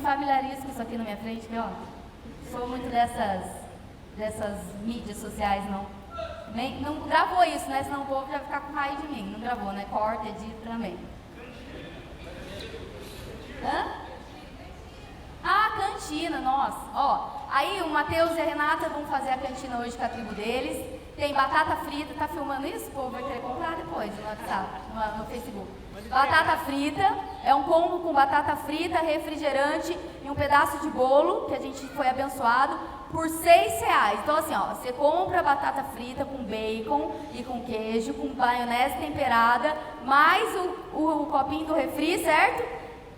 familiarizo com isso aqui na minha frente, que ó, sou muito dessas mídias sociais, não. Não gravou isso, né? Senão o povo já vai ficar com raiva de mim. Não gravou, né? Corta, edita também. Hã? Ah, cantina, nossa. Ó, aí o Matheus e a Renata vão fazer a cantina hoje com a tribo deles. Tem batata frita, tá filmando isso? O povo vai querer comprar depois no WhatsApp, no Facebook. Batata frita, é um combo com batata frita, refrigerante e um pedaço de bolo, que a gente foi abençoado, por R$6. Então assim, ó, você compra batata frita com bacon e com queijo, com maionese temperada, mais o copinho do refri, certo?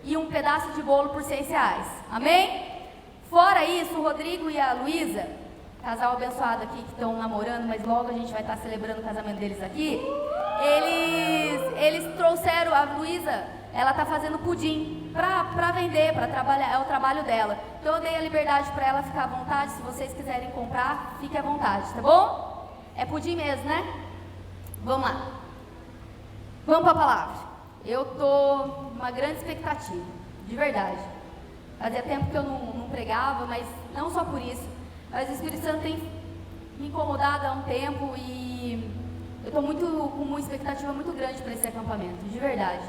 E um pedaço de bolo por R$6. Amém? Fora isso, o Rodrigo e a Luísa, casal abençoado aqui que estão namorando, mas logo a gente vai estar celebrando o casamento deles aqui. Eles trouxeram, a Luísa, ela está fazendo pudim para vender, para trabalhar, é o trabalho dela. Então eu dei a liberdade para ela ficar à vontade, se vocês quiserem comprar, fique à vontade, tá bom? É pudim mesmo, né? Vamos lá. Vamos para a palavra. Eu estou numa grande expectativa, de verdade. Fazia tempo que eu não pregava, mas não só por isso. Mas o Espírito Santo tem me incomodado há um tempo e eu estou com uma expectativa muito grande para esse acampamento, de verdade.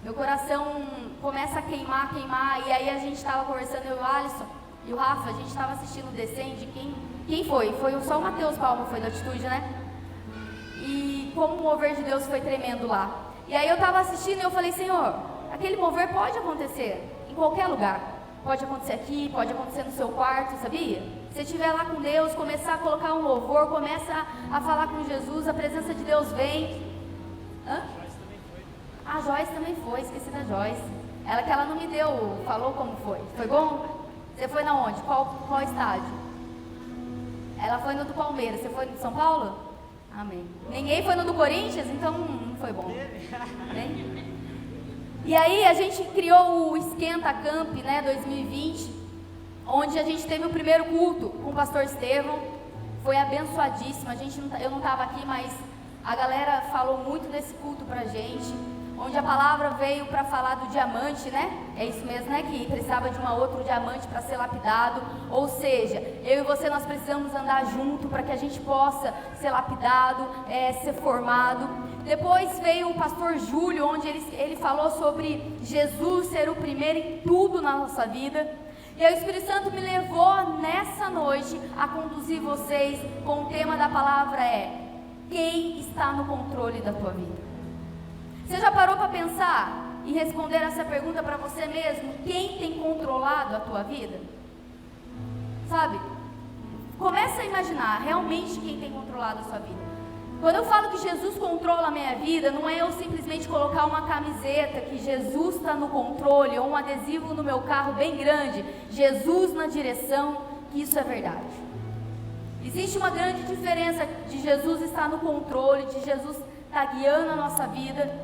Meu coração começa a queimar, e aí a gente estava conversando, eu e o Alisson e o Rafa, a gente estava assistindo o Descende. Quem foi? Foi só o Matheus Palma, foi da Atitude, né? E como o mover de Deus foi tremendo lá. E aí eu estava assistindo e eu falei, Senhor, aquele mover pode acontecer em qualquer lugar. Pode acontecer aqui, pode acontecer no seu quarto, sabia? Se estiver lá com Deus, começar a colocar um louvor, começa a falar com Jesus, a presença de Deus vem. Hã? A Joyce também foi, esqueci da Joyce. Ela que ela não me deu, falou como foi. Foi bom? Você foi na onde? Qual estádio? Ela foi no do Palmeiras, você foi no de São Paulo? Amém. Ninguém foi no do Corinthians, então não foi bom. Né? E aí a gente criou o Esquenta Camp, né, 2020, onde a gente teve o primeiro culto com o pastor Estevão. Foi abençoadíssimo. Eu não estava aqui, mas a galera falou muito desse culto pra gente, onde a palavra veio para falar do diamante, né? É isso mesmo, né? Que precisava de outro diamante para ser lapidado. Ou seja, eu e você, nós precisamos andar junto para que a gente possa ser lapidado, ser formado. Depois veio o pastor Júlio, onde ele falou sobre Jesus ser o primeiro em tudo na nossa vida. E aí o Espírito Santo me levou nessa noite a conduzir vocês com o tema da palavra quem está no controle da tua vida? Você já parou para pensar e responder essa pergunta para você mesmo? Quem tem controlado a tua vida? Sabe? Começa a imaginar realmente quem tem controlado a sua vida. Quando eu falo que Jesus controla a minha vida, não é eu simplesmente colocar uma camiseta que Jesus está no controle, ou um adesivo no meu carro bem grande, Jesus na direção, que isso é verdade. Existe uma grande diferença de Jesus estar no controle, de Jesus estar guiando a nossa vida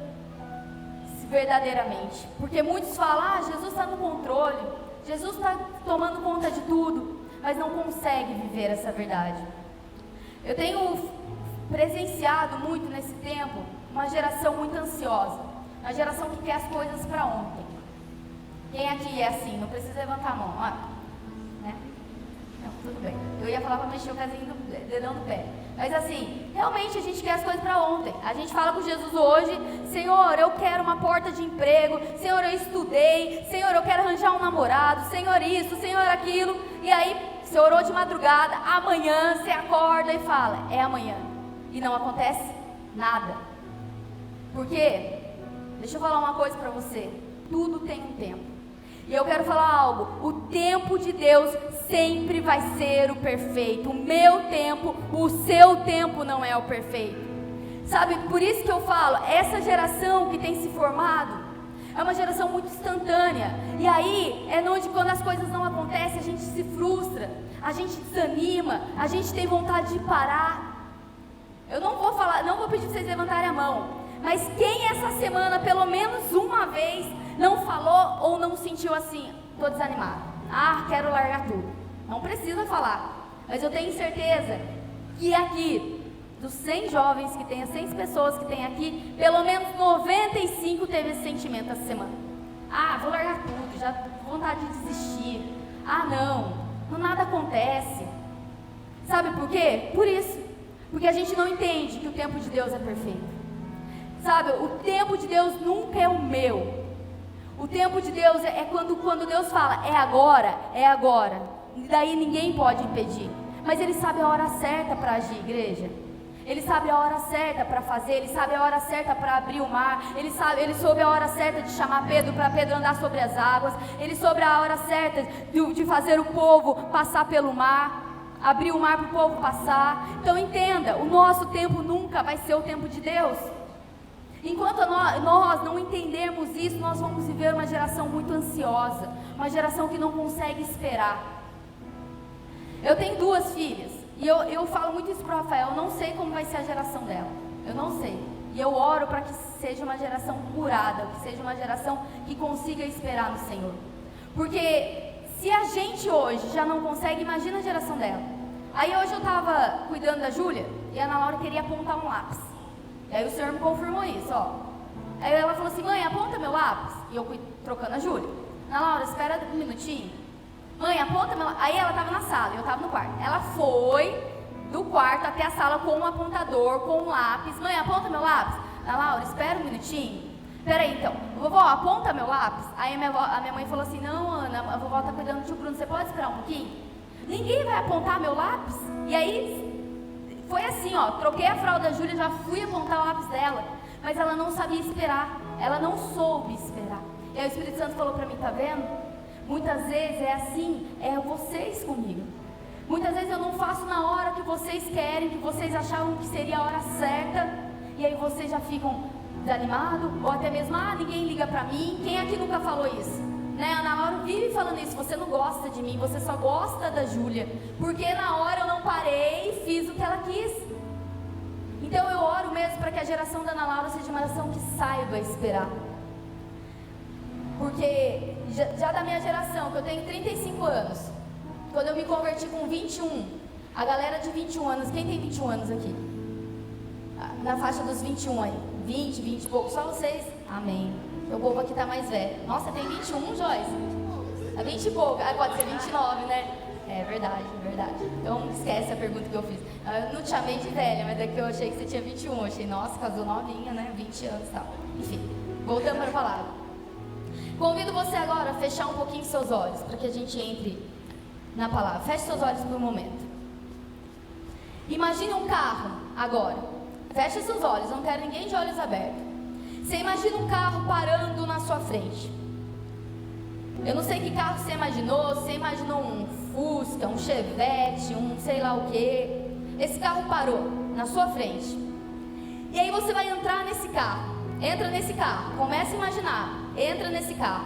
verdadeiramente. Porque muitos falam, Jesus está no controle, Jesus está tomando conta de tudo, mas não consegue viver essa verdade. Eu tenho presenciado muito nesse tempo uma geração muito ansiosa, uma geração que quer as coisas para ontem. Quem aqui é assim? Não precisa levantar a mão, né? Não, tudo bem. Eu ia falar para mexer o casinho do dedão do pé, mas assim, realmente a gente quer as coisas para ontem. A gente fala com Jesus hoje, Senhor, eu quero uma porta de emprego, Senhor, eu estudei, Senhor, eu quero arranjar um namorado, Senhor isso, Senhor aquilo, e aí você orou de madrugada, amanhã você acorda e fala, é amanhã. E não acontece nada. Por quê? Deixa eu falar uma coisa para você. Tudo tem um tempo. E eu quero falar algo. O tempo de Deus sempre vai ser o perfeito. O meu tempo, o seu tempo não é o perfeito. Sabe, por isso que eu falo, essa geração que tem se formado é uma geração muito instantânea. E aí é onde quando as coisas não acontecem, a gente se frustra, a gente desanima, a gente tem vontade de parar. Eu não vou pedir para vocês levantarem a mão, mas quem essa semana, pelo menos uma vez, não falou ou não sentiu assim, estou desanimado, quero largar tudo? Não precisa falar, mas eu tenho certeza que aqui, dos 100 jovens que tem, as 100 pessoas que tem aqui, pelo menos 95 teve esse sentimento essa semana. Vou largar tudo, já vontade de desistir. Ah, não nada acontece. Sabe por quê? Por isso. Porque a gente não entende que o tempo de Deus é perfeito. Sabe, o tempo de Deus nunca é o meu. O tempo de Deus é quando Deus fala, é agora. E daí ninguém pode impedir. Mas Ele sabe a hora certa para agir, igreja. Ele sabe a hora certa para fazer, Ele sabe a hora certa para abrir o mar, Ele soube a hora certa de chamar Pedro, para Pedro andar sobre as águas, Ele soube a hora certa de fazer o povo passar pelo mar, abrir o mar para o povo passar. Então entenda, o nosso tempo nunca vai ser o tempo de Deus. Enquanto nós não entendermos isso, nós vamos viver uma geração muito ansiosa, uma geração que não consegue esperar. Eu tenho 2 filhas. E eu falo muito isso para o Rafael, eu não sei como vai ser a geração dela, eu não sei. E eu oro para que seja uma geração curada, que seja uma geração que consiga esperar no Senhor. Porque se a gente hoje já não consegue, imagina a geração dela. Aí hoje eu estava cuidando da Júlia e a Ana Laura queria apontar um lápis. E aí o Senhor me confirmou isso, ó. Aí ela falou assim, mãe, aponta meu lápis. E eu fui trocando a Júlia. Ana Laura, espera um minutinho. Mãe, aponta meu lápis. Aí ela estava na sala, eu estava no quarto. Ela foi do quarto até a sala com um apontador, com um lápis. Mãe, aponta meu lápis. Ana Laura, espera um minutinho. Peraí, então. Vovó, aponta meu lápis. Aí a minha mãe falou assim, não, Ana, a vovó está cuidando do tio Bruno, você pode esperar um pouquinho? Ninguém vai apontar meu lápis? E aí, foi assim, ó. Troquei a fralda da Júlia, já fui apontar o lápis dela. Mas ela não sabia esperar. Ela não soube esperar. E aí o Espírito Santo falou para mim, tá vendo? Muitas vezes é assim, é vocês comigo. Muitas vezes eu não faço na hora que vocês querem, que vocês achavam que seria a hora certa, e aí vocês já ficam desanimados, ou até mesmo, ninguém liga pra mim. Quem aqui nunca falou isso? Né? A Ana Laura vive falando isso, você não gosta de mim, você só gosta da Júlia, porque na hora eu não parei e fiz o que ela quis. Então eu oro mesmo para que a geração da Ana Laura seja uma geração que saiba esperar. Porque já da minha geração, que eu tenho 35 anos, quando eu me converti com 21, a galera de 21 anos, quem tem 21 anos aqui? Na faixa dos 21 aí, 20 e pouco, só vocês? Amém. O povo aqui tá mais velho. Nossa, tem 21, Joyce? É 20 e pouco, pode ser 29, né? É verdade. Então esquece a pergunta que eu fiz. Eu não te chamei de velha, mas é que eu achei que você tinha 21, eu achei, nossa, casou novinha, né? 20 anos e tal. Enfim, voltando para a palavra. Convido você agora a fechar um pouquinho seus olhos, para que a gente entre na palavra. Feche seus olhos por um momento. Imagine um carro agora. Feche seus olhos, não quero ninguém de olhos abertos. Você imagina um carro parando na sua frente. Eu não sei que carro você imaginou. Você imaginou um Fusca, um Chevette, um sei lá o que. Esse carro parou na sua frente. E aí você vai entrar nesse carro. Entra nesse carro, começa a imaginar. Entra nesse carro.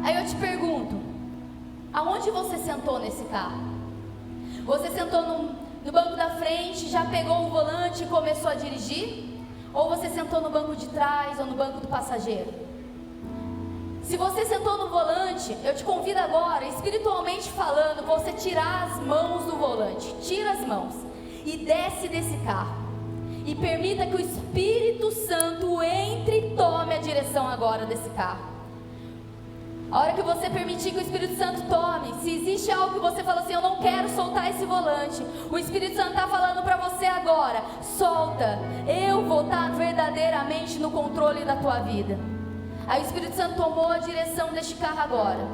Aí eu te pergunto, aonde você sentou nesse carro? Você sentou no banco da frente, já pegou o volante e começou a dirigir? Ou você sentou no banco de trás ou no banco do passageiro? Se você sentou no volante, eu te convido agora, espiritualmente falando, você tirar as mãos do volante. Tira as mãos e desce desse carro. E permita que o Espírito Santo entre e tome a direção agora desse carro. A hora que você permitir que o Espírito Santo tome, se existe algo que você fala assim, eu não quero soltar esse volante, o Espírito Santo está falando para você agora, solta, eu vou estar verdadeiramente no controle da tua vida. Aí o Espírito Santo tomou a direção deste carro agora,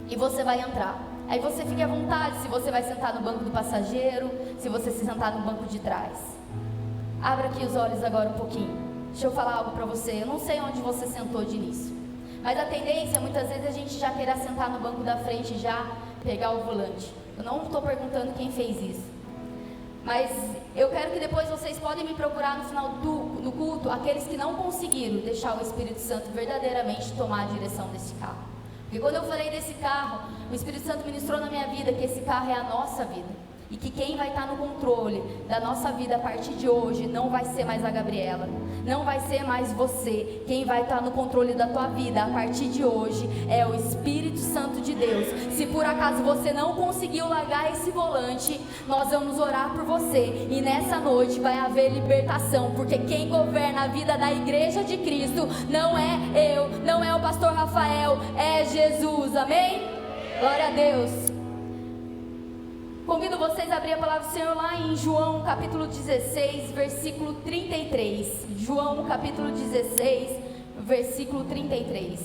e você vai entrar. Aí você fique à vontade, se você vai sentar no banco do passageiro, se você se sentar no banco de trás. Abra aqui os olhos agora um pouquinho. Deixa eu falar algo para você. Eu não sei onde você sentou de início, mas a tendência, muitas vezes, a gente já querer sentar no banco da frente e já pegar o volante. Eu não estou perguntando quem fez isso, mas eu quero que depois vocês podem me procurar no final do culto, aqueles que não conseguiram deixar o Espírito Santo verdadeiramente tomar a direção desse carro. Porque quando eu falei desse carro, o Espírito Santo ministrou na minha vida que esse carro é a nossa vida. E que quem vai estar no controle da nossa vida a partir de hoje não vai ser mais a Gabriela, não vai ser mais você. Quem vai estar no controle da tua vida a partir de hoje é o Espírito Santo de Deus. Se por acaso você não conseguiu largar esse volante, nós vamos orar por você. E nessa noite vai haver libertação, porque quem governa a vida da igreja de Cristo não é eu, não é o pastor Rafael, é Jesus, amém? Glória a Deus. Convido vocês a abrir a palavra do Senhor lá em João capítulo 16, versículo 33. João capítulo 16, versículo 33.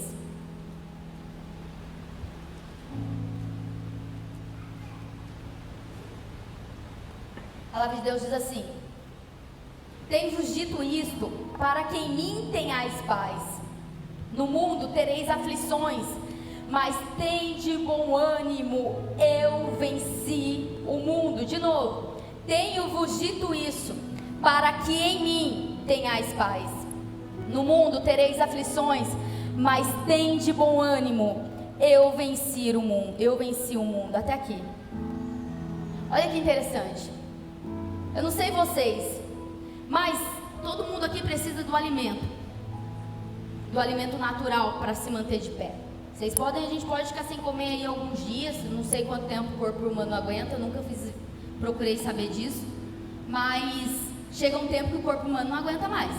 A palavra de Deus diz assim: tenho-vos dito isto, para que em mim tenhais paz. No mundo tereis aflições, mas tende bom ânimo, eu venci o mundo. De novo, tenho-vos dito isso, para que em mim tenhais paz. No mundo tereis aflições, mas tende bom ânimo, eu venci o mundo. Eu venci o mundo. Até aqui. Olha que interessante. Eu não sei vocês, mas todo mundo aqui precisa do alimento natural para se manter de pé. A gente pode ficar sem comer aí alguns dias, não sei quanto tempo o corpo humano aguenta, eu nunca procurei saber disso, mas chega um tempo que o corpo humano não aguenta mais.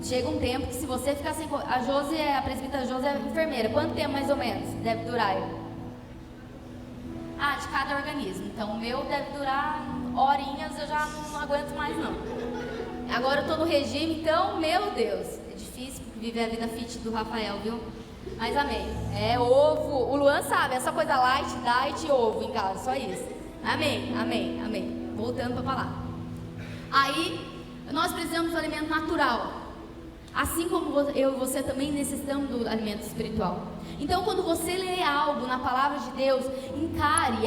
Chega um tempo que se você ficar sem comer, a presbítera Josi é enfermeira, quanto tempo mais ou menos deve durar? De cada organismo, então o meu deve durar horinhas, eu já não aguento mais não. Agora eu estou no regime, então, meu Deus, é difícil viver a vida fit do Rafael, viu? Mas amém. É ovo, o Luan sabe, essa coisa light, diet, ovo em casa, só isso. Amém, amém, amém. Voltando para a palavra. Aí, nós precisamos do alimento natural. Assim como eu e você também necessitamos do alimento espiritual. Então, quando você lê algo na palavra de Deus, encare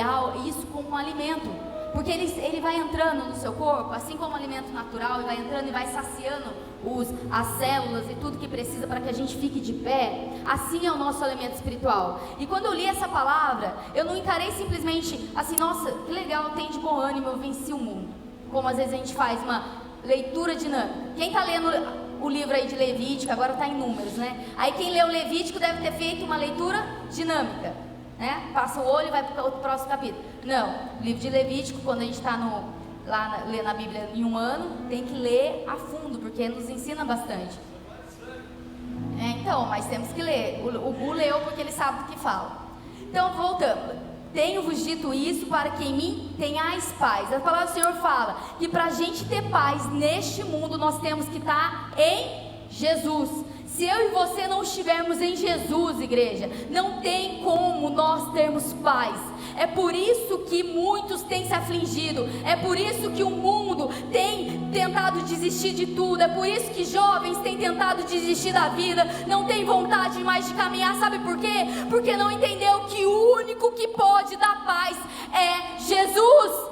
isso como um alimento. Porque ele vai entrando no seu corpo, assim como o alimento natural, ele vai entrando e vai saciando as células e tudo que precisa para que a gente fique de pé. Assim é o nosso alimento espiritual. E quando eu li essa palavra, eu não encarei simplesmente assim, nossa, que legal, tem de bom ânimo, eu venci o mundo. Como às vezes a gente faz uma leitura dinâmica. Quem está lendo o livro aí de Levítico, agora está em Números, né? Aí quem lê o Levítico deve ter feito uma leitura dinâmica, né? Passa o olho e vai para o próximo capítulo. Não, o livro de Levítico, quando a gente está lendo a Bíblia em um ano, tem que ler a fundo, porque nos ensina bastante. Então, mas temos que ler. O Gu leu porque ele sabe do que fala. Então, voltando. Tenho-vos dito isso para que em mim tenhais paz. A palavra do Senhor fala que para a gente ter paz neste mundo, nós temos que estar em Jesus. Se eu e você não estivermos em Jesus, igreja, não tem como nós termos paz. É por isso que muitos têm se afligido. É por isso que o mundo tem tentado desistir de tudo. É por isso que jovens têm tentado desistir da vida. Não tem vontade mais de caminhar. Sabe por quê? Porque não entendeu que o único que pode dar paz é Jesus.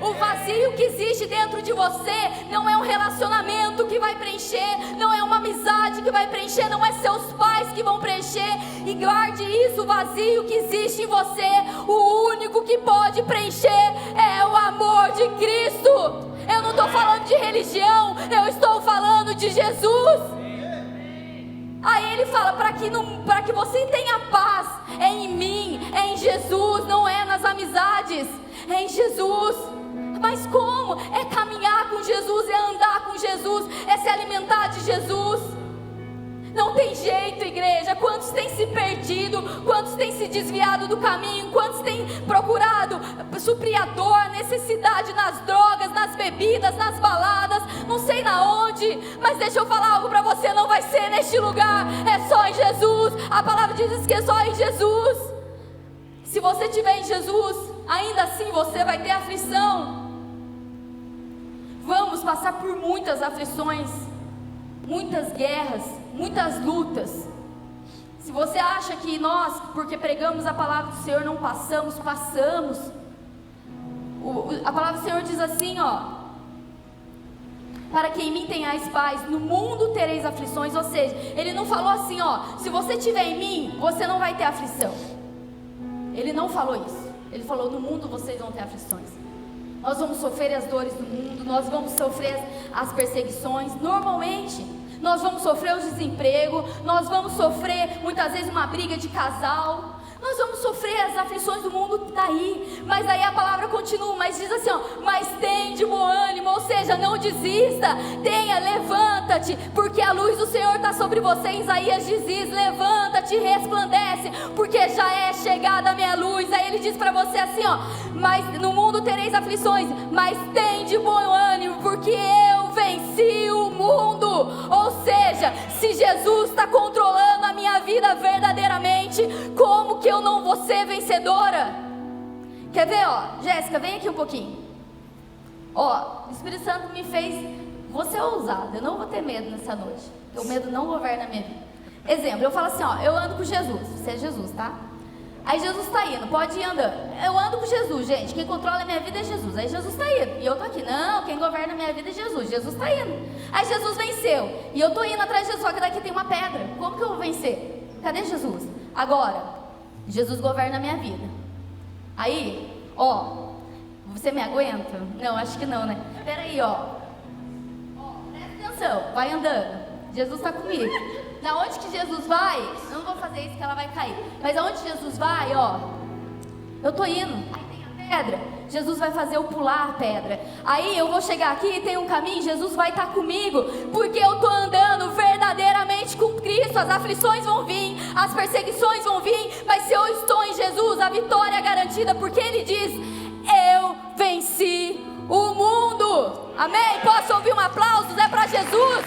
O vazio que existe dentro de você não é um relacionamento que vai preencher, não é uma amizade que vai preencher, não é seus pais que vão preencher. E guarde isso, o vazio que existe em você, o único que pode preencher é o amor de Cristo. Eu não estou falando de religião, eu estou falando de Jesus. Aí ele fala, para que você tenha paz, é em mim, é em Jesus, não é nas amizades, é em Jesus. Mas como? É caminhar com Jesus, é andar com Jesus, é se alimentar de Jesus. Não tem jeito, igreja. Quantos têm se perdido, quantos têm se desviado do caminho, quantos têm procurado suprir a dor, necessidade nas drogas, nas bebidas, nas baladas, não sei na onde, mas deixa eu falar algo para você, não vai ser neste lugar, é só em Jesus. A palavra diz que é só em Jesus. Se você estiver em Jesus, ainda assim você vai ter aflição. Vamos passar por muitas aflições, muitas guerras, muitas lutas. Se você acha que nós, porque pregamos a palavra do Senhor, não passamos. A palavra do Senhor diz assim, para que em mim tenhais paz, no mundo tereis aflições. Ou seja, ele não falou assim, se você estiver em mim, você não vai ter aflição. Ele não falou isso. Ele falou, no mundo vocês vão ter aflições. nós vamos sofrer as dores do mundo, nós vamos sofrer as perseguições, normalmente, nós vamos sofrer o desemprego, nós vamos sofrer muitas vezes uma briga de casal, nós vamos sofrer as aflições do mundo, está aí, mas aí a palavra continua, mas diz assim, ó, mas tem de bom ânimo, ou seja, não desista, levanta-te, porque a luz do Senhor está sobre você. Em Isaías diz isso, levanta-te, resplandece, porque já é chegada a minha luz. Aí ele diz para você assim, ó, mas no mundo tereis aflições, mas tem de bom ânimo, porque eu venci o mundo. Ou seja, se Jesus está controlando a minha vida verdadeiramente, como que eu não vou ser vencedora? Quer ver, ó, Jéssica, vem aqui um pouquinho. Ó, o Espírito Santo me fez, você é ousada, eu não vou ter medo nessa noite, porque o medo não governa a minha vida. Exemplo, eu falo assim, ó, eu ando com Jesus, você é Jesus, tá? Aí Jesus está indo, pode ir andando. Eu ando com Jesus, gente, quem controla a minha vida é Jesus. Aí Jesus está indo, e eu tô aqui, não, quem governa a minha vida é Jesus. Jesus está indo, aí Jesus venceu, e eu tô indo atrás de Jesus, só que daqui tem uma pedra, como que eu vou vencer? Cadê Jesus? Agora, Jesus governa a minha vida. Aí, ó, você me aguenta? Não, acho que não, né? Peraí, ó, presta atenção, vai andando, Jesus está comigo. Na onde que Jesus vai, eu não vou fazer isso que ela vai cair, mas aonde Jesus vai, ó, eu tô indo, aí tem a pedra, Jesus vai fazer eu pular a pedra. Aí eu vou chegar aqui e tem um caminho, Jesus vai estar comigo, porque eu tô andando verdadeiramente com Cristo. As aflições vão vir, as perseguições vão vir, mas se eu estou em Jesus, a vitória é garantida, porque Ele diz, eu venci o mundo. Amém? Posso ouvir um aplauso? É para Jesus,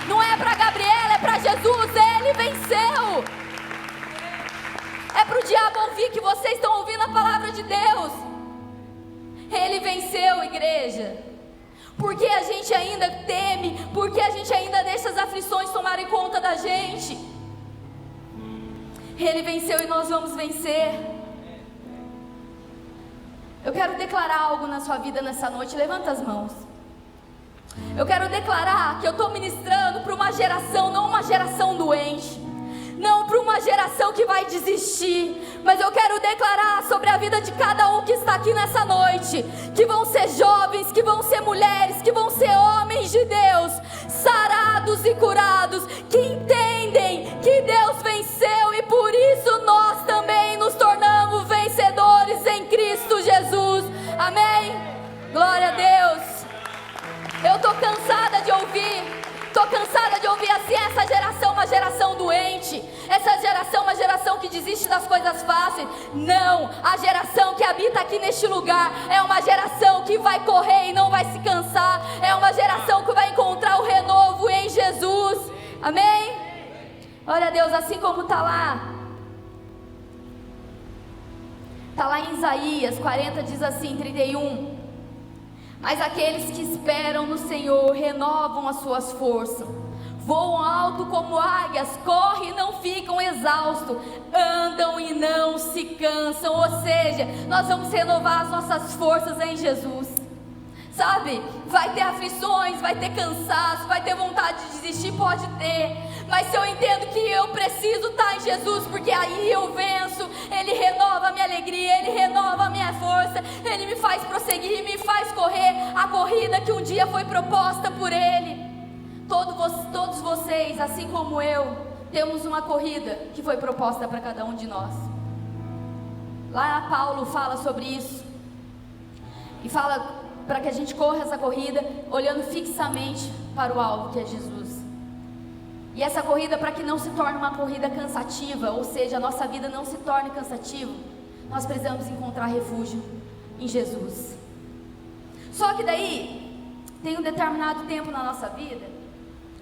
não é para Gabriela, é para Jesus. Ele venceu. É para o diabo ouvir que vocês estão ouvindo a palavra de Deus. Ele venceu, igreja. Porque a gente ainda teme, porque a gente ainda deixa as aflições tomarem conta da gente. Ele venceu e nós vamos vencer. Eu quero declarar algo na sua vida nessa noite. Levanta as mãos. Eu quero declarar que eu estou ministrando para uma geração, não uma geração doente, não para uma geração que vai desistir, mas eu quero declarar sobre a vida de cada um que está aqui nessa noite, que vão ser jovens, que vão ser mulheres, que vão ser homens de Deus, sarados e curados, que entendem que Deus venceu e por isso nós também nos tornamos vencedores em Cristo Jesus. Amém? Glória a Deus. Eu estou cansada de ouvir assim, essa geração é uma geração doente, essa geração é uma geração que desiste das coisas fáceis. Não, a geração que habita aqui neste lugar é uma geração que vai correr e não vai se cansar, é uma geração que vai encontrar o renovo em Jesus. Amém? Olha Deus, assim como está lá em Isaías 40, diz assim, 31, mas aqueles que esperam no Senhor renovam as suas forças, voam alto como águias, correm e não ficam exaustos, andam e não se cansam. Ou seja, nós vamos renovar as nossas forças em Jesus. Sabe, vai ter aflições, vai ter cansaço, vai ter vontade de desistir, pode ter, mas se eu entendo que eu preciso estar em Jesus, porque aí eu venço, Ele renova a minha alegria, Ele renova a minha força, Ele me faz prosseguir, me faz correr a corrida que um dia foi proposta por Ele. Todos vocês, assim como eu, temos uma corrida que foi proposta para cada um de nós. Lá Paulo fala sobre isso, e fala para que a gente corra essa corrida olhando fixamente para o alvo, que é Jesus. E essa corrida, para que não se torne uma corrida cansativa, ou seja, a nossa vida não se torne cansativa, nós precisamos encontrar refúgio em Jesus. Só que daí tem um determinado tempo na nossa vida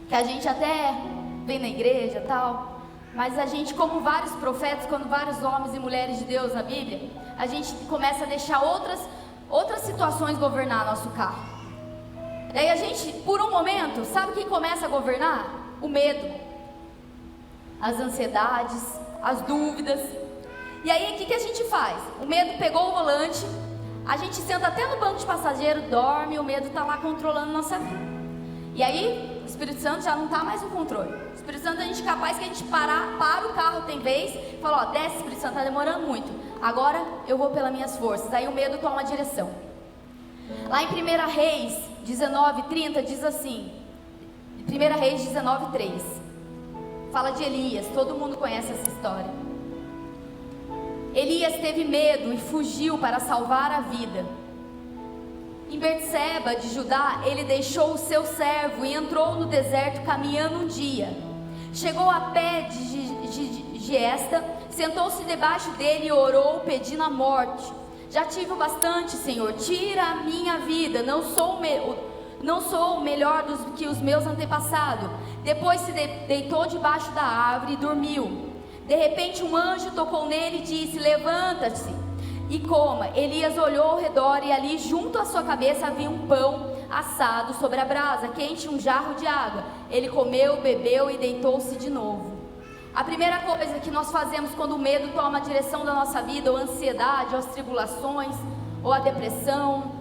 que a gente até vem na igreja e tal, mas a gente, como vários profetas, como vários homens e mulheres de Deus na Bíblia, a gente começa a deixar outras situações governar nosso carro. Daí a gente, por um momento, sabe quem começa a governar? O medo, as ansiedades, as dúvidas. E aí o que a gente faz? O medo pegou o volante, a gente senta até no banco de passageiro, dorme, o medo está lá controlando nossa vida. E aí o Espírito Santo já não está mais no controle. O Espírito Santo, a gente é capaz que a gente para o carro tem vez e fala, ó, desce Espírito Santo, está demorando muito, agora eu vou pelas minhas forças. Aí o medo toma a direção. Lá em 1 Reis 19:30 diz assim, 1 Reis 19:3, fala de Elias, todo mundo conhece essa história. Elias teve medo e fugiu para salvar a vida. Em Betseba de Judá, ele deixou o seu servo e entrou no deserto caminhando um dia. Chegou a pé de Giesta, sentou-se debaixo dele e orou, pedindo a morte. Já tive o bastante, Senhor, tira a minha vida, não sou melhor do que os meus antepassados. Depois se deitou debaixo da árvore e dormiu. De repente um anjo tocou nele e disse: levanta-se e coma. Elias olhou ao redor e ali junto à sua cabeça havia um pão assado sobre a brasa, quente, um jarro de água. Ele comeu, bebeu e deitou-se de novo. A primeira coisa que nós fazemos quando o medo toma a direção da nossa vida, ou a ansiedade, ou as tribulações, ou a depressão,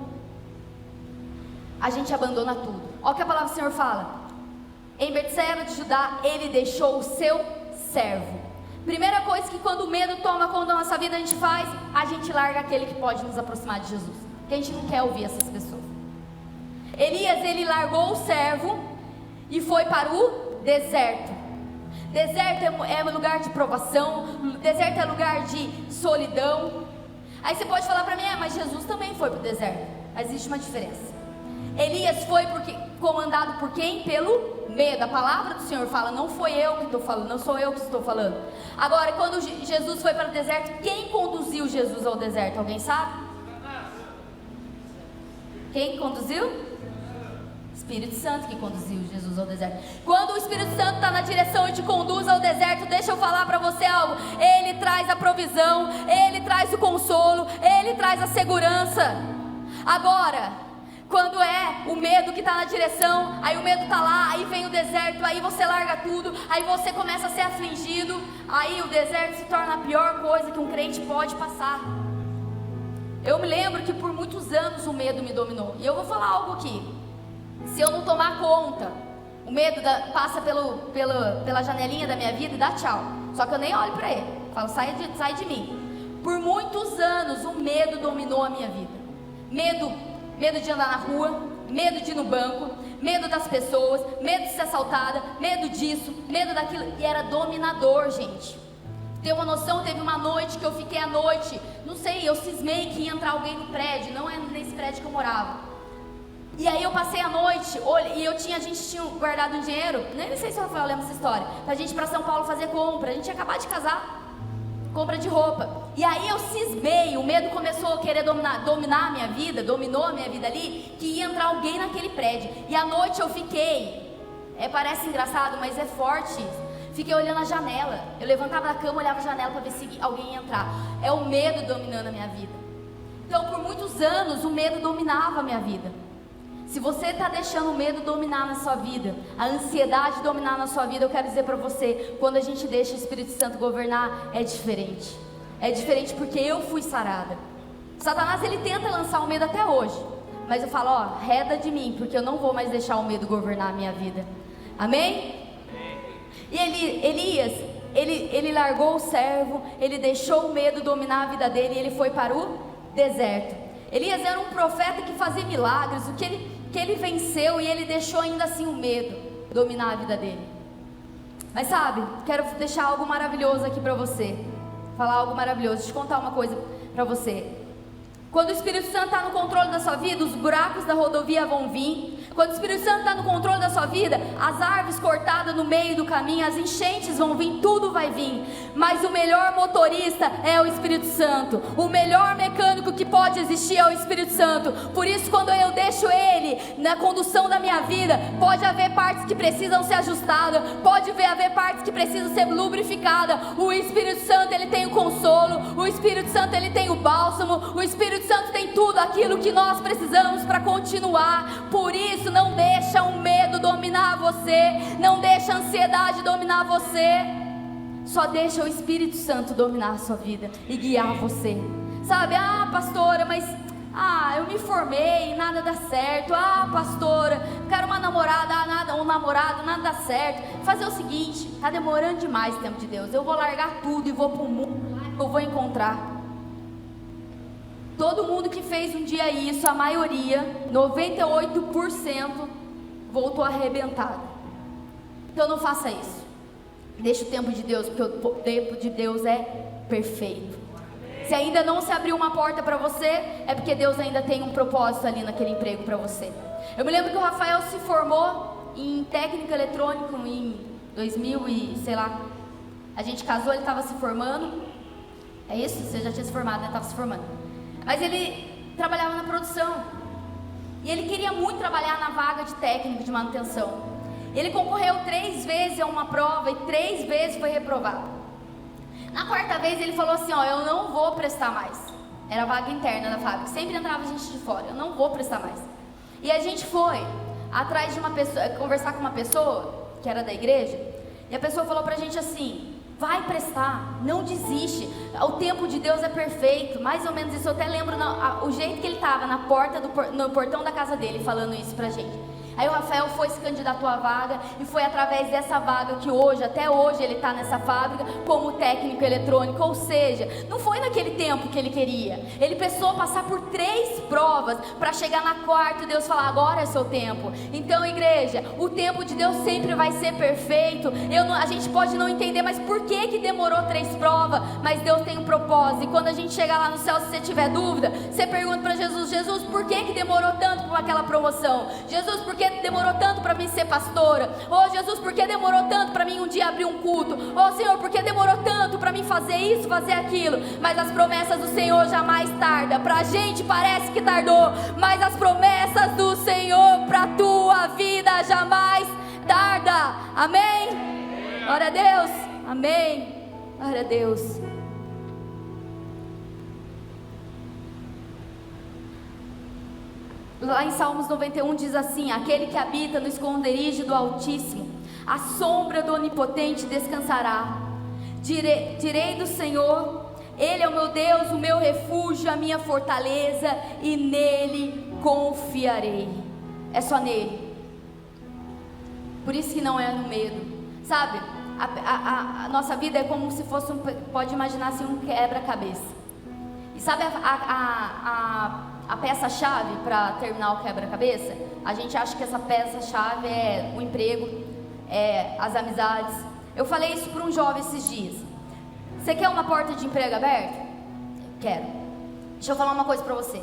a gente abandona tudo. Olha o que a palavra do Senhor fala. Em Betseba de Judá, ele deixou o seu servo. Primeira coisa que quando o medo toma conta da nossa vida, a gente faz, a gente larga aquele que pode nos aproximar de Jesus, porque a gente não quer ouvir essas pessoas. Elias, ele largou o servo e foi para o deserto. Deserto é lugar de provação, deserto é lugar de solidão. Aí você pode falar para mim, mas Jesus também foi para o deserto. Mas existe uma diferença. Elias foi comandado por quem? Pelo medo. A palavra do Senhor fala, não foi eu que estou falando, não sou eu que estou falando. Agora, quando Jesus foi para o deserto, quem conduziu Jesus ao deserto? Alguém sabe? Quem conduziu? Espírito Santo que conduziu Jesus ao deserto. Quando o Espírito Santo está na direção e te conduz ao deserto, deixa eu falar para você algo. Ele traz a provisão, ele traz o consolo, ele traz a segurança. Agora, quando é o medo que está na direção, aí o medo está lá, aí vem o deserto, aí você larga tudo, aí você começa a ser afligido, aí o deserto se torna a pior coisa que um crente pode passar. Eu me lembro que por muitos anos o medo me dominou. E eu vou falar algo aqui. Se eu não tomar conta, o medo passa pela janelinha da minha vida e dá tchau. Só que eu nem olho para ele, falo, sai de mim. Por muitos anos o medo dominou a minha vida. Medo de andar na rua, medo de ir no banco, medo das pessoas, medo de ser assaltada, medo disso, medo daquilo. E era dominador, gente. Tem uma noção, teve uma noite que eu fiquei à noite, não sei, eu cismei que ia entrar alguém no prédio, não é nesse prédio que eu morava. E aí eu passei a noite, e a gente tinha guardado um dinheiro, nem sei se o Rafael lembra essa história, pra gente ir pra São Paulo fazer compra, a gente ia acabar de casar, compra de roupa. E aí eu cismei, o medo começou a querer dominar a minha vida, dominou a minha vida ali, que ia entrar alguém naquele prédio. E à noite eu fiquei, parece engraçado, mas é forte isso. Fiquei olhando a janela, eu levantava da cama, olhava a janela para ver se alguém ia entrar. É o medo dominando a minha vida. Então por muitos anos o medo dominava a minha vida. Se você está deixando o medo dominar na sua vida, a ansiedade dominar na sua vida, eu quero dizer para você, quando a gente deixa o Espírito Santo governar, é diferente. É diferente porque eu fui sarada. Satanás, ele tenta lançar o medo até hoje, mas eu falo, reda de mim, porque eu não vou mais deixar o medo governar a minha vida. Amém? E Elias, ele largou o servo, ele deixou o medo dominar a vida dele e ele foi para o deserto. Elias era um profeta que fazia milagres, o que ele venceu, e ele deixou ainda assim o medo dominar a vida dele. Mas sabe, quero deixar algo maravilhoso aqui para você, falar algo maravilhoso, deixa eu contar uma coisa para você. Quando o Espírito Santo está no controle da sua vida, os buracos da rodovia vão vir. Quando o Espírito Santo está no controle da sua vida, as árvores cortadas no meio do caminho, as enchentes vão vir, tudo vai vir. Mas o melhor motorista é o Espírito Santo. O melhor mecânico que pode existir é o Espírito Santo. Por isso, quando eu deixo Ele na condução da minha vida, pode haver partes que precisam ser ajustadas, pode haver partes que precisam ser lubrificadas. O Espírito Santo, Ele tem o consolo. O Espírito Santo, Ele tem o bálsamo. O Espírito Santo tem tudo aquilo que nós precisamos para continuar. Por isso, não deixa o medo dominar você, não deixa a ansiedade dominar você, só deixa o Espírito Santo dominar a sua vida e guiar você. Sabe, pastora, mas eu me formei, nada dá certo. Pastora, quero uma namorada, um namorado, nada dá certo. Fazer o seguinte, tá demorando demais o tempo de Deus, eu vou largar tudo e vou pro mundo, eu vou encontrar. Todo mundo que fez um dia isso, a maioria, 98%, voltou arrebentado. Então não faça isso. Deixa o tempo de Deus, porque o tempo de Deus é perfeito. Se ainda não se abriu uma porta para você, é porque Deus ainda tem um propósito ali naquele emprego para você. Eu me lembro que o Rafael se formou em técnico eletrônico em 2000 e sei lá. A gente casou, ele estava se formando. É isso? Você já tinha se formado, né? Estava se formando. Mas ele trabalhava na produção. E ele queria muito trabalhar na vaga de técnico de manutenção. Ele concorreu 3 vezes a uma prova e 3 vezes foi reprovado. Na 4ª vez ele falou assim, ó, eu não vou prestar mais. Era vaga interna da fábrica, sempre entrava gente de fora, eu não vou prestar mais. E a gente foi atrás de uma pessoa, conversar com uma pessoa que era da igreja, e a pessoa falou pra gente assim, vai prestar, não desiste, o tempo de Deus é perfeito. Mais ou menos isso, eu até lembro o jeito que ele estava no portão da casa dele falando isso pra gente. Aí o Rafael foi, se candidatou à vaga, e foi através dessa vaga que hoje, até hoje, ele está nessa fábrica como técnico eletrônico. Ou seja, não foi naquele tempo que ele queria. Ele precisou passar por 3 provas para chegar na 4ª e Deus falar, agora é seu tempo. Então, igreja, o tempo de Deus sempre vai ser perfeito. A gente pode não entender, mas por que demorou 3 provas? Mas Deus tem um propósito. E quando a gente chegar lá no céu, se você tiver dúvida, você pergunta para Jesus, Jesus, por que demorou tanto para aquela promoção? Jesus, por que demorou tanto para mim ser pastora? Oh Jesus, por que demorou tanto para mim um dia abrir um culto? Oh Senhor, por que demorou tanto para mim fazer isso, fazer aquilo? Mas as promessas do Senhor jamais tardam. Pra gente parece que tardou, mas as promessas do Senhor pra tua vida jamais tarda. Amém? Glória a Deus. Amém. Glória a Deus. Lá em Salmos 91 diz assim, aquele que habita no esconderijo do Altíssimo, a sombra do Onipotente descansará. Direi do Senhor, Ele é o meu Deus, o meu refúgio, a minha fortaleza, e nele confiarei. É só nele. Por isso que não é no medo. Sabe, a nossa vida é como se fosse pode imaginar assim, um quebra-cabeça. E sabe a peça-chave para terminar o quebra-cabeça? A gente acha que essa peça-chave é o emprego, é as amizades. Eu falei isso para um jovem esses dias. Você quer uma porta de emprego aberta? Quero. Deixa eu falar uma coisa para você.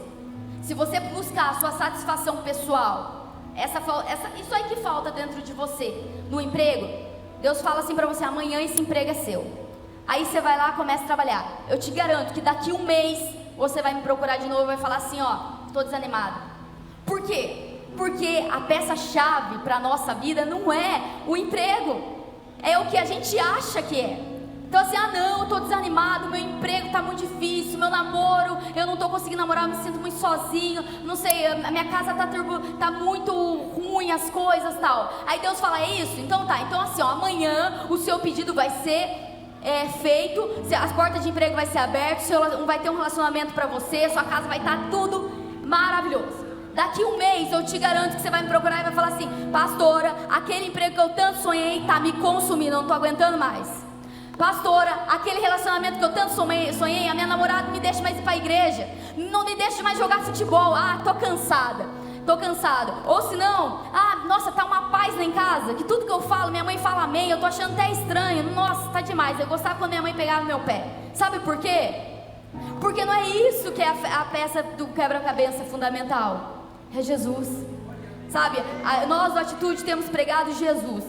Se você buscar a sua satisfação pessoal, isso aí que falta dentro de você, no emprego, Deus fala assim para você, amanhã esse emprego é seu. Aí você vai lá e começa a trabalhar. Eu te garanto que daqui 1 mês você vai me procurar de novo e vai falar assim, ó, tô desanimado. Por quê? Porque a peça-chave para a nossa vida não é o emprego, é o que a gente acha que é. Então assim, não, eu tô desanimado, meu emprego tá muito difícil, meu namoro, eu não tô conseguindo namorar, eu me sinto muito sozinho, não sei, a minha casa tá muito ruim, as coisas e tal. Aí Deus fala, é isso? Então tá, então assim, ó, amanhã o seu pedido vai ser feito, as portas de emprego vai ser abertas, vai ter um relacionamento para você, sua casa vai estar tudo maravilhoso. Daqui 1 mês eu te garanto que você vai me procurar e vai falar assim, pastora, aquele emprego que eu tanto sonhei está me consumindo, eu não estou aguentando mais. Pastora, aquele relacionamento que eu tanto sonhei, a minha namorada me deixa mais ir para a igreja, não me deixa mais jogar futebol, tô cansado. Ou se não, nossa, tá uma paz lá em casa, que tudo que eu falo, minha mãe fala amém, eu tô achando até estranho, nossa, tá demais. Eu gostava quando minha mãe pegava no meu pé. Sabe por quê? Porque não é isso que é a peça do quebra-cabeça fundamental, é Jesus. Sabe, nós do Atitude temos pregado Jesus,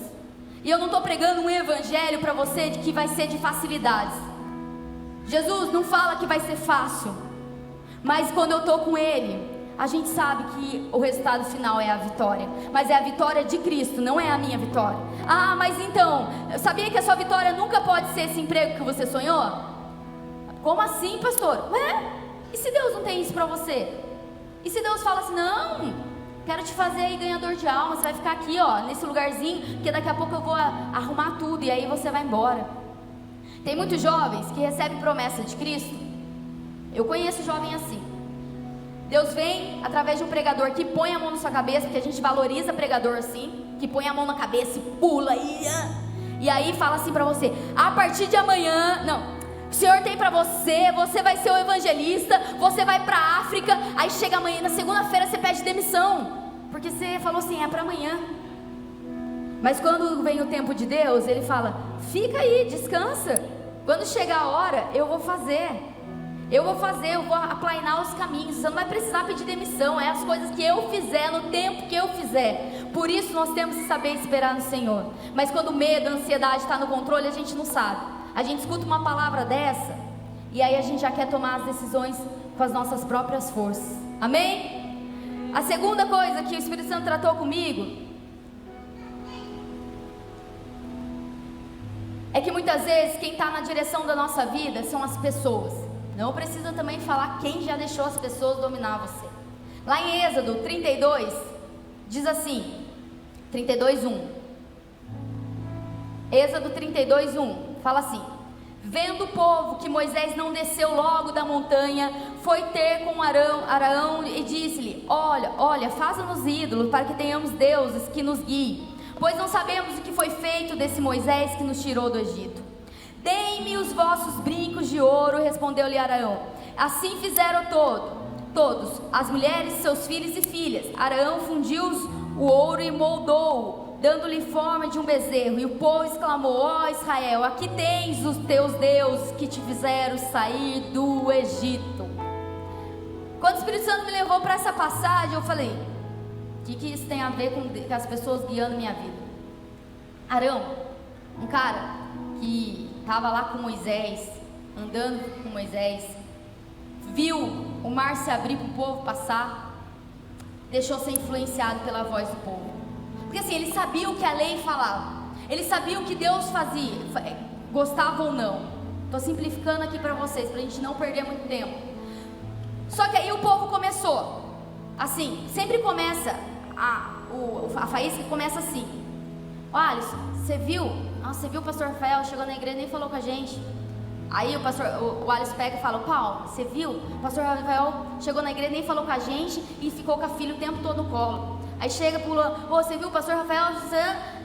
e eu não estou pregando um evangelho para você que vai ser de facilidades. Jesus não fala que vai ser fácil, mas quando eu estou com Ele, a gente sabe que o resultado final é a vitória, mas é a vitória de Cristo, não é a minha vitória. Mas então, sabia que a sua vitória nunca pode ser esse emprego que você sonhou? Como assim, pastor? E se Deus não tem isso para você? E se Deus fala assim, não, quero te fazer aí ganhador de alma, você vai ficar aqui, ó, nesse lugarzinho, porque daqui a pouco eu vou arrumar tudo e aí você vai embora. Tem muitos jovens que recebem promessa de Cristo. Eu conheço jovem assim. Deus vem através de um pregador que põe a mão na sua cabeça, porque a gente valoriza pregador assim, que põe a mão na cabeça e pula e aí fala assim pra você, a partir de amanhã, não, O Senhor tem para você, você vai ser o evangelista, você vai para a África, aí chega amanhã, na segunda-feira você pede demissão, porque você falou assim, é para amanhã. Mas quando vem o tempo de Deus, Ele fala, fica aí, descansa, quando chegar a hora, eu vou aplainar os caminhos, você não vai precisar pedir demissão, é as coisas que eu fizer, no tempo que eu fizer. Por isso nós temos que saber esperar no Senhor. Mas quando o medo, a ansiedade está no controle, a gente não sabe. A gente escuta uma palavra dessa, e aí a gente já quer tomar as decisões com as nossas próprias forças. Amém? A segunda coisa que o Espírito Santo tratou comigo é que muitas vezes quem está na direção da nossa vida são as pessoas. Não precisa também falar quem já deixou as pessoas dominar você. Lá em Êxodo 32, diz assim, 32:1. Êxodo 32:1, fala assim: vendo o povo que Moisés não desceu logo da montanha, foi ter com Arão e disse-lhe: olha, faça-nos ídolos para que tenhamos deuses que nos guiem, pois não sabemos o que foi feito desse Moisés que nos tirou do Egito. Deem-me os vossos brincos de ouro, respondeu-lhe Arão. Assim fizeram todos, as mulheres, seus filhos e filhas. Arão fundiu o ouro e moldou-o, dando-lhe forma de um bezerro. E o povo exclamou: ó Israel, aqui tens os teus deuses que te fizeram sair do Egito. Quando o Espírito Santo me levou para essa passagem, eu falei: o que isso tem a ver com as pessoas guiando minha vida? Arão, um cara que estava lá com Moisés, andando com Moisés, viu o mar se abrir para o povo passar, deixou ser influenciado pela voz do povo, porque assim, ele sabia o que a lei falava, ele sabia o que Deus fazia, gostava ou não. Estou simplificando aqui para vocês, para a gente não perder muito tempo. Só que aí o povo começou assim, sempre começa a faísca começa assim: ó, Alisson, você viu? Nossa, você viu o pastor Rafael chegou na igreja e nem falou com a gente. Aí o Alisson pega e fala: Paulo, você viu? O pastor Rafael chegou na igreja e nem falou com a gente e ficou com a filha o tempo todo no colo. Aí chega pro Luan: você viu o pastor Rafael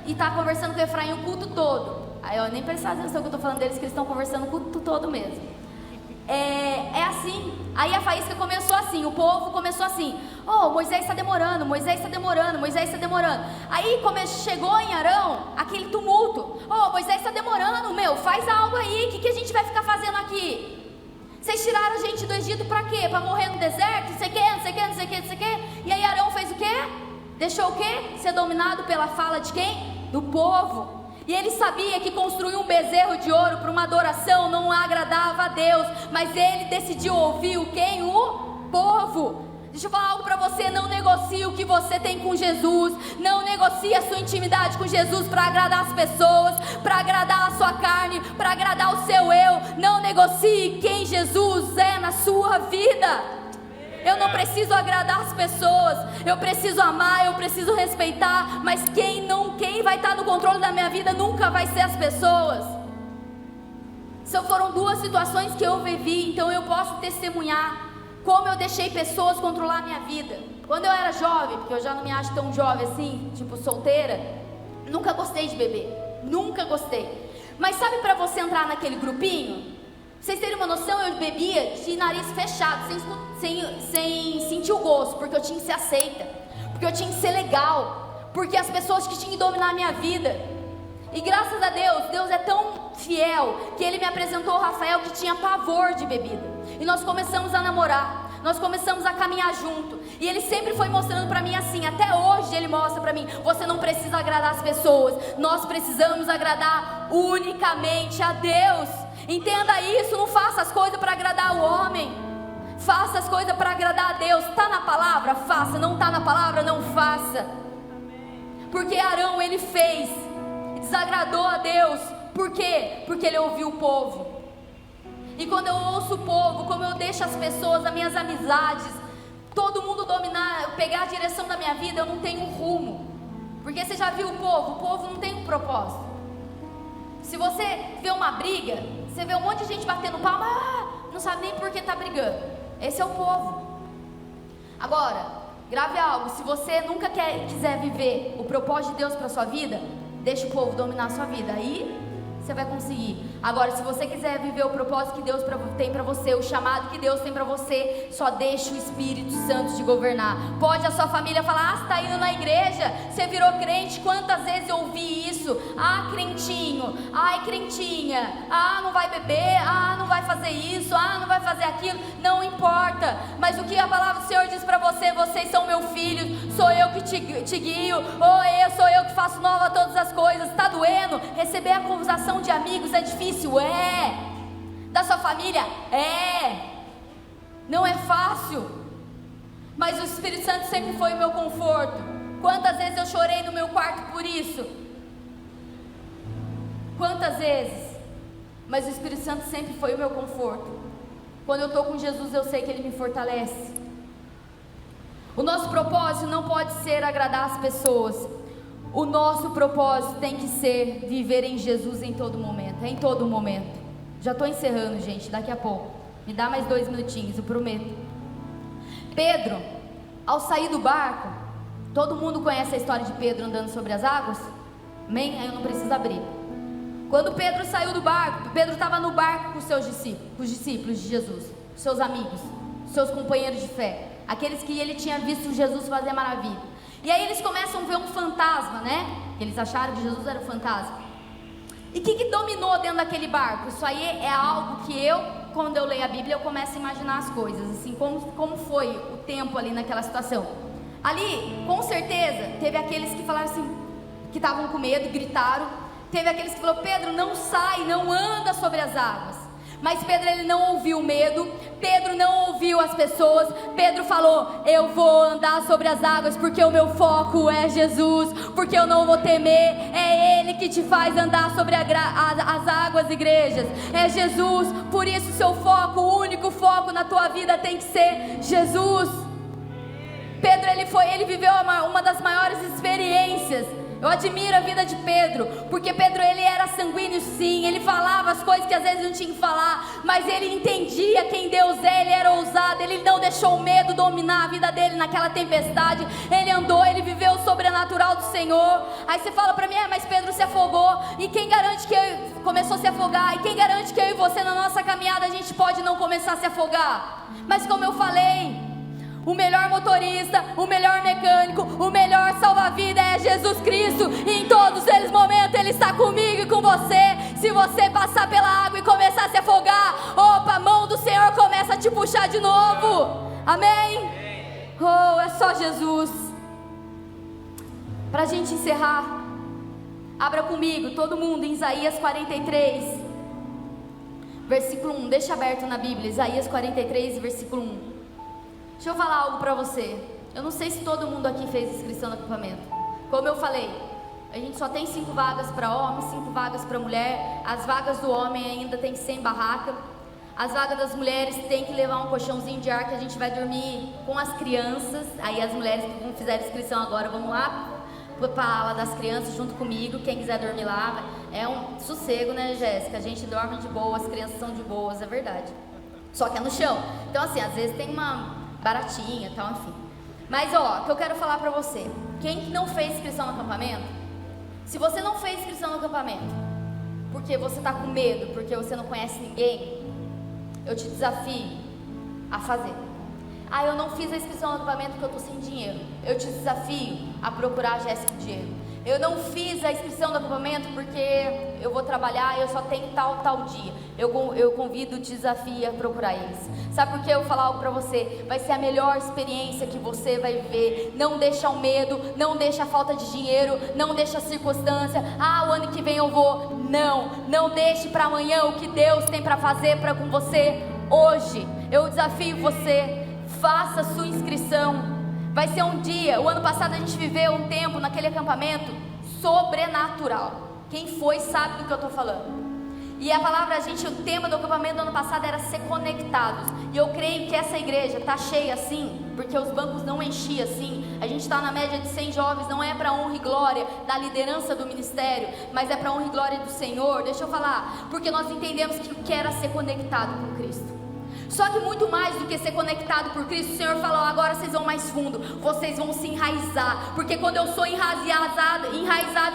e tá conversando com o Efraim o culto todo. Aí eu nem prestava atenção que eu tô falando deles, que eles estão conversando o culto todo mesmo. É assim. Aí a faísca começou assim, o povo começou assim: oh, Moisés está demorando, Moisés está demorando, Moisés está demorando. Aí chegou em Arão aquele tumulto: oh, Moisés está demorando, faz algo aí, o que a gente vai ficar fazendo aqui? Vocês tiraram a gente do Egito para quê? Para morrer no deserto? Não sei o que. E aí Arão fez o quê? Deixou o quê? Ser dominado pela fala de quem? Do povo. E ele sabia que construir um bezerro de ouro para uma adoração não agradava a Deus, mas ele decidiu ouvir o quem? O povo. Deixa eu falar algo para você: não negocie o que você tem com Jesus, não negocie a sua intimidade com Jesus para agradar as pessoas, para agradar a sua carne, para agradar o seu eu. Não negocie quem Jesus é na sua vida. Eu não preciso agradar as pessoas, eu preciso amar, eu preciso respeitar, mas quem vai estar no controle da minha vida nunca vai ser as pessoas. Foram duas situações que eu vivi, então eu posso testemunhar como eu deixei pessoas controlar a minha vida. Quando eu era jovem, porque eu já não me acho tão jovem assim, tipo solteira, nunca gostei de beber, nunca gostei. Mas sabe, para você entrar naquele grupinho, vocês terem uma noção, eu bebia de nariz fechado, sem sentir o gosto, porque eu tinha que ser aceita, porque eu tinha que ser legal, porque as pessoas que tinham que dominar a minha vida. E graças a Deus, Deus é tão fiel, que Ele me apresentou o Rafael, que tinha pavor de bebida, e nós começamos a namorar, nós começamos a caminhar junto, e ele sempre foi mostrando para mim assim, até hoje ele mostra para mim: você não precisa agradar as pessoas, nós precisamos agradar unicamente a Deus. Entenda isso, não faça as coisas para agradar o homem, faça as coisas para agradar a Deus. Está na palavra? Faça. Não está na palavra? Não faça. Porque Arão, ele fez, desagradou a Deus. Por quê? Porque ele ouviu o povo. E quando eu ouço o povo, como eu deixo as pessoas, as minhas amizades, todo mundo dominar, pegar a direção da minha vida, eu não tenho um rumo. Porque você já viu o povo não tem um propósito. Se você vê uma briga, você vê um monte de gente batendo palma, não sabe nem por que está brigando. Esse é o povo. Agora, grave algo: se você nunca quiser viver o propósito de Deus para a sua vida, deixa o povo dominar a sua vida. Aí você vai conseguir. Agora, se você quiser viver o propósito que Deus tem para você, o chamado que Deus tem para você, só deixa o Espírito Santo te governar. Pode a sua família falar: você está indo na igreja, você virou crente. Quantas vezes eu ouvi isso? Crentinho, ai crentinha, não vai beber, não vai fazer isso, não vai fazer aquilo. Não importa, mas o que a palavra do Senhor diz para você: vocês são meus filhos, sou eu que te guio, sou eu que faço nova todas as coisas. Está doendo? Receber a acusação de amigos é difícil? Da sua família? Não é fácil, mas o Espírito Santo sempre foi o meu conforto. Quantas vezes eu chorei no meu quarto por isso? Quantas vezes? Mas o Espírito Santo sempre foi o meu conforto. Quando eu estou com Jesus, eu sei que Ele me fortalece. O nosso propósito não pode ser agradar as pessoas. O nosso propósito tem que ser viver em Jesus em todo momento. Em todo momento. Já estou encerrando, gente, daqui a pouco. Me dá mais 2 minutinhos, eu prometo. Pedro, ao sair do barco, todo mundo conhece a história de Pedro andando sobre as águas? Amém? Aí eu não preciso abrir. Quando Pedro saiu do barco, Pedro estava no barco com os discípulos de Jesus, seus amigos, seus companheiros de fé, aqueles que ele tinha visto Jesus fazer maravilha. E aí eles começam a ver um fantasma, né? Eles acharam que Jesus era um fantasma. E o que dominou dentro daquele barco? Isso aí é algo que quando eu leio a Bíblia, eu começo a imaginar as coisas, assim, como foi o tempo ali naquela situação. Ali, com certeza, teve aqueles que falaram assim, que estavam com medo, gritaram. Teve aqueles que falaram: Pedro, não sai, não anda sobre as águas. Mas Pedro, ele não ouviu o medo, Pedro não ouviu as pessoas. Pedro falou: eu vou andar sobre as águas, porque o meu foco é Jesus, porque eu não vou temer. É Ele que te faz andar sobre as águas, igrejas. É Jesus, por isso seu foco, o único foco na tua vida tem que ser Jesus. Pedro, ele viveu uma das maiores experiências. Eu admiro a vida de Pedro, porque Pedro, ele era sanguíneo sim, ele falava as coisas que às vezes não tinha que falar, mas ele entendia quem Deus é, ele era ousado, ele não deixou o medo dominar a vida dele naquela tempestade. Ele andou, ele viveu o sobrenatural do Senhor. Aí você fala pra mim: mas Pedro se afogou, e quem garante que começou a se afogar, e quem garante que eu e você na nossa caminhada a gente pode não começar a se afogar? Mas como eu falei, o melhor motorista, o melhor mecânico, o melhor salva-vida é Jesus Cristo. E em todos eles momentos Ele está comigo e com você. Se você passar pela água e começar a se afogar, a mão do Senhor começa a te puxar de novo. Amém? É só Jesus. Para a gente encerrar, abra comigo, todo mundo, em Isaías 43, versículo 1. Deixa aberto na Bíblia, Isaías 43, versículo 1. Deixa eu falar algo para você. Eu não sei se todo mundo aqui fez inscrição no acampamento. Como eu falei, a gente só tem 5 vagas para homem, 5 vagas para mulher. As vagas do homem ainda tem que ser em barraca. As vagas das mulheres tem que levar um colchãozinho de ar, que a gente vai dormir com as crianças. Aí as mulheres que não fizeram inscrição agora, vamos lá para a ala das crianças junto comigo. Quem quiser dormir lá, é um sossego, né, Jéssica? A gente dorme de boa, as crianças são de boas, é verdade. Só que é no chão. Então assim, às vezes tem uma baratinha e tal, enfim. Mas o que eu quero falar pra você: quem não fez inscrição no acampamento, se você não fez inscrição no acampamento porque você tá com medo, porque você não conhece ninguém, eu te desafio a fazer. Eu não fiz a inscrição no acampamento porque eu tô sem dinheiro. Eu te desafio a procurar a Jéssica Diego. Eu não fiz a inscrição do acampamento porque eu vou trabalhar e eu só tenho tal dia. Eu convido, te desafio a procurar eles. Sabe por que eu vou falar algo pra você? Vai ser a melhor experiência que você vai viver. Não deixa o medo, não deixa a falta de dinheiro, não deixa a circunstância. O ano que vem eu vou. Não deixe para amanhã o que Deus tem para fazer com você hoje. Eu desafio você, faça a sua inscrição. Vai ser um dia. O ano passado a gente viveu um tempo naquele acampamento sobrenatural. Quem foi sabe do que eu estou falando. E a palavra, o tema do acampamento do ano passado era ser conectados. E eu creio que essa igreja está cheia assim, porque os bancos não enchiam assim. A gente está na média de 100 jovens, não é para honra e glória da liderança do ministério, mas é para honra e glória do Senhor. Deixa eu falar, porque nós entendemos que o que era ser conectado com Cristo. Só que muito mais do que ser conectado por Cristo, o Senhor falou: agora vocês vão mais fundo, vocês vão se enraizar. Porque quando eu sou enraizado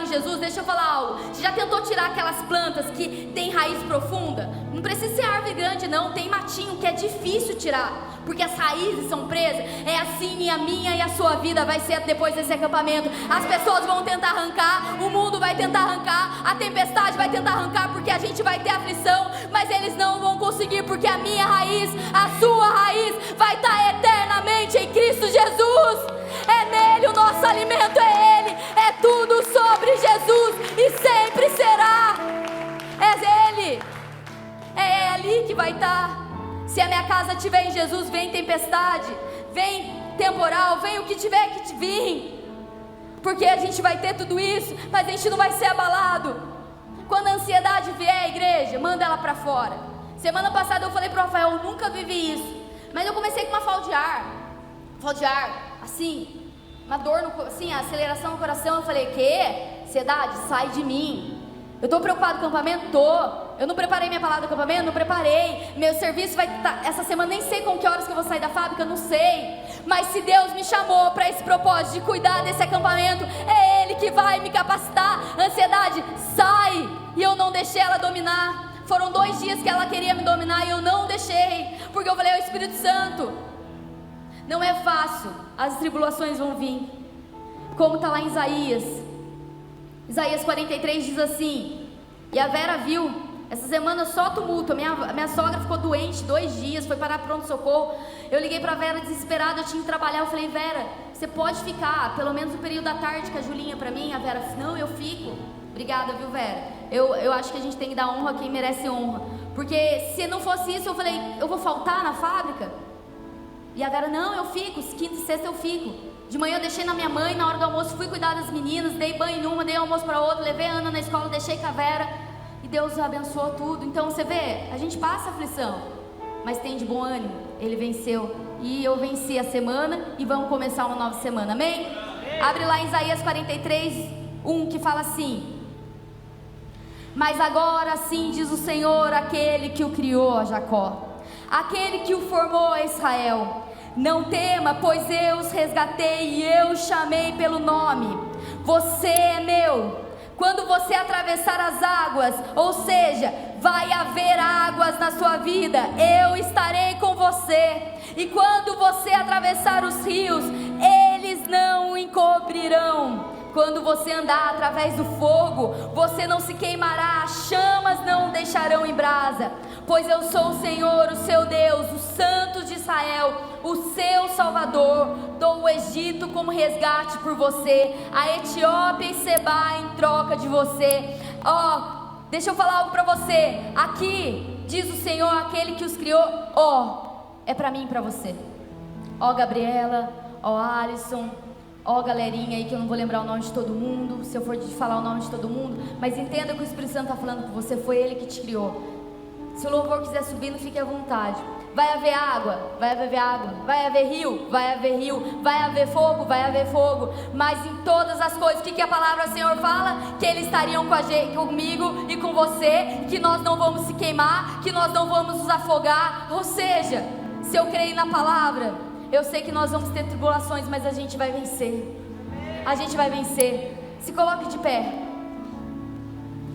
em Jesus, deixa eu falar algo. Você já tentou tirar aquelas plantas que tem raiz profunda? Não precisa ser árvore grande não, tem matinho que é difícil tirar, porque as raízes são presas. É assim a minha e a sua vida vai ser depois desse acampamento. As pessoas vão tentar arrancar, o mundo vai tentar arrancar, a tempestade vai tentar arrancar, porque a gente vai ter aflição, mas eles não vão conseguir, porque a minha raiz, a sua raiz vai estar eternamente em Cristo Jesus. É nele, o nosso alimento é Ele, é tudo sobre Jesus e sempre será. É Ele, é ali que vai estar. Se a minha casa estiver em Jesus, vem tempestade, vem temporal, vem o que tiver que vir, porque a gente vai ter tudo isso, mas a gente não vai ser abalado. Quando a ansiedade vier à igreja, manda ela para fora. Semana passada eu falei para o Rafael: eu nunca vivi isso, mas eu comecei com uma falta de ar, assim, uma dor, assim, a aceleração no coração. Eu falei: que? Ansiedade, sai de mim. Eu estou preocupado com o acampamento? Eu não preparei minha palavra do acampamento? Não preparei. Meu serviço vai estar essa semana, nem sei com que horas que eu vou sair da fábrica, não sei. Mas se Deus me chamou para esse propósito de cuidar desse acampamento, é Ele que vai me capacitar. Ansiedade, sai. E eu não deixei ela dominar. Foram 2 dias que ela queria me dominar e eu não deixei, porque eu falei: o Espírito Santo, não é fácil, as tribulações vão vir, como está lá em Isaías 43 diz assim: e a Vera viu, essa semana só tumulto, a minha sogra ficou doente 2 dias, foi parar pronto-socorro. Eu liguei para a Vera desesperada, eu tinha que trabalhar. Eu falei: Vera, você pode ficar pelo menos o período da tarde com a Julinha para mim? A Vera: não, eu fico. Obrigada, viu, Vera? Eu acho que a gente tem que dar honra a quem merece honra, porque se não fosse isso, eu falei: eu vou faltar na fábrica? E a Vera: não, eu fico, quinta e sexta eu fico. De manhã eu deixei na minha mãe, na hora do almoço fui cuidar das meninas, dei banho em uma, dei almoço para outra, levei a Ana na escola, deixei com a Vera, e Deus abençoou tudo. Então você vê, a gente passa aflição, mas tem de bom ânimo, Ele venceu, e eu venci a semana, e vamos começar uma nova semana, amém? Abre lá em Isaías 43, 1, que fala assim: mas agora sim diz o Senhor, aquele que o criou, Jacó, aquele que o formou, Israel: não tema, pois eu os resgatei e eu os chamei pelo nome. Você é meu. Quando você atravessar as águas, ou seja, vai haver águas na sua vida, eu estarei com você. E quando você atravessar os rios, eles não o encobrirão. Quando você andar através do fogo, você não se queimará, as chamas não o deixarão em brasa. Pois eu sou o Senhor, o seu Deus, o Santo de Israel, o seu Salvador. Dou o Egito como resgate por você, a Etiópia e Sebá em troca de você. Deixa eu falar algo para você. Aqui diz o Senhor, aquele que os criou, é para mim e para você. Gabriela, Alisson, galerinha aí que eu não vou lembrar o nome de todo mundo, se eu for falar o nome de todo mundo, mas entenda que o Espírito Santo está falando com você, foi Ele que te criou. Se o louvor quiser subir, não fique à vontade. Vai haver água, vai haver água, vai haver rio, vai haver rio, vai haver fogo, vai haver fogo, mas em todas as coisas, o que a palavra do Senhor fala? Que Eles estariam comigo e com você, que nós não vamos se queimar, que nós não vamos nos afogar. Ou seja, se eu creio na palavra, eu sei que nós vamos ter tribulações, mas a gente vai vencer. A gente vai vencer. Se coloque de pé.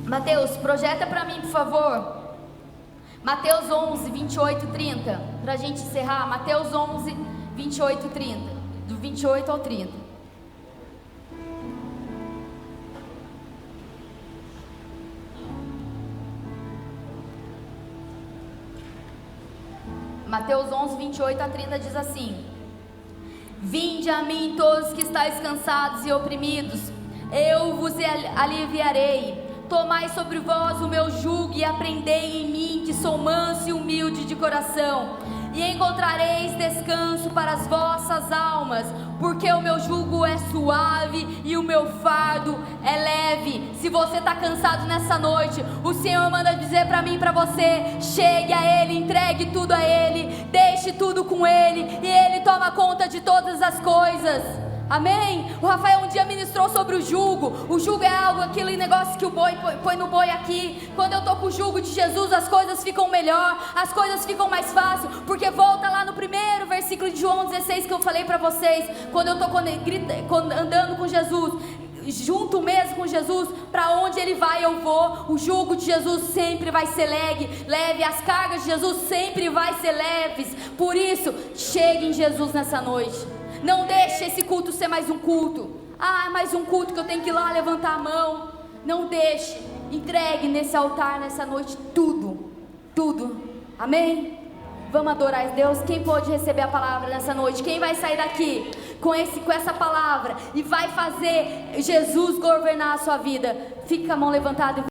Mateus, projeta para mim, por favor. Mateus 11, 28 e 30. Para a gente encerrar. Mateus 11, 28 e 30. Do 28 ao 30. Mateus 11, 28 a 30 diz assim: vinde a mim todos que estáis cansados e oprimidos, eu vos aliviarei. Tomai sobre vós o meu jugo e aprendei em mim, que sou manso e humilde de coração, e encontrareis descanso para as vossas almas, porque o meu jugo é suave e o meu fardo é leve. Se você está cansado nessa noite, o Senhor manda dizer para mim e para você: chegue a Ele, entregue tudo a Ele, deixe tudo com Ele, e Ele toma conta de todas as coisas. Amém? O Rafael um dia ministrou sobre o jugo. O jugo é algo, aquele negócio que o boi põe no boi aqui. Quando eu estou com o jugo de Jesus, as coisas ficam melhor, as coisas ficam mais fáceis, porque volta lá no primeiro versículo de João 16 que eu falei para vocês. Quando eu estou andando com Jesus, junto mesmo com Jesus, para onde Ele vai eu vou. O jugo de Jesus sempre vai ser leve, as cargas de Jesus sempre vai ser leves. Por isso, chegue em Jesus nessa noite. Não deixe esse culto ser mais um culto. Mais um culto que eu tenho que ir lá levantar a mão. Não deixe. Entregue nesse altar nessa noite tudo. Amém? Vamos adorar a Deus. Quem pode receber a palavra nessa noite? Quem vai sair daqui com essa palavra e vai fazer Jesus governar a sua vida? Fique com a mão levantada.